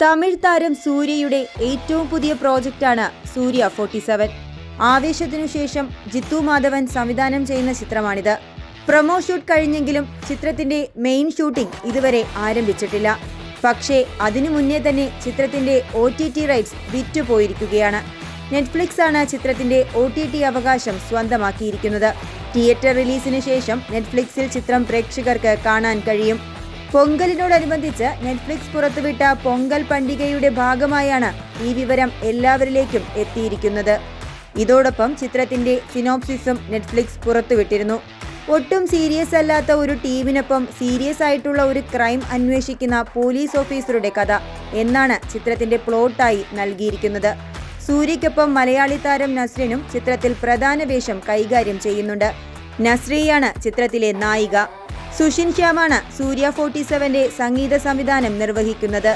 തമിഴ് താരം സൂര്യയുടെ ഏറ്റവും പുതിയ പ്രോജക്റ്റാണ് സൂര്യ 47. ആവേശത്തിനു ശേഷം ജിത്തു മാധവൻ സംവിധാനം ചെയ്യുന്ന ചിത്രമാണിത്. പ്രൊമോ ഷൂട്ട് കഴിഞ്ഞെങ്കിലും ചിത്രത്തിന്റെ മെയിൻ ഷൂട്ടിംഗ് ഇതുവരെ ആരംഭിച്ചിട്ടില്ല. പക്ഷേ അതിനു മുന്നേ തന്നെ ചിത്രത്തിന്റെ OTT റൈറ്റ്സ് വിറ്റുപോയിരിക്കുകയാണ്. നെറ്റ്ഫ്ലിക്സ് ആണ് ചിത്രത്തിന്റെ OTT അവകാശം സ്വന്തമാക്കിയിരിക്കുന്നത്. തിയേറ്റർ റിലീസിന് ശേഷം നെറ്റ്ഫ്ലിക്സിൽ ചിത്രം പ്രേക്ഷകർക്ക് കാണാൻ കഴിയും. പൊങ്കലിനോടനുബന്ധിച്ച് നെറ്റ്ഫ്ലിക്സ് പുറത്തുവിട്ട പൊങ്കൽ പണ്ടികയുടെ ഭാഗമായാണ് ഈ വിവരം എല്ലാവരിലേക്കും എത്തിയിരിക്കുന്നത്. ഇതോടൊപ്പം ചിത്രത്തിന്റെ സിനോപ്സിസും നെറ്റ്ഫ്ലിക്സ് പുറത്തുവിട്ടിരുന്നു. ഒട്ടും സീരിയസ് അല്ലാത്ത ഒരു ടീമിനൊപ്പം സീരിയസ് ആയിട്ടുള്ള ഒരു ക്രൈം അന്വേഷിക്കുന്ന പോലീസ് ഓഫീസറുടെ കഥ എന്നാണ് ചിത്രത്തിന്റെ പ്ലോട്ടായി നൽകിയിരിക്കുന്നത്. സൂര്യയ്ക്കൊപ്പം മലയാളി താരം നസ്രിനും ചിത്രത്തിൽ പ്രധാന വേഷം കൈകാര്യം ചെയ്യുന്നുണ്ട്. നസ്രിയാണ് ചിത്രത്തിലെ നായിക. സുഷിൻ ശ്യാമാണ് സൂര്യ 47ന്റെ സംഗീത സംവിധാനം നിർവഹിക്കുന്നത്.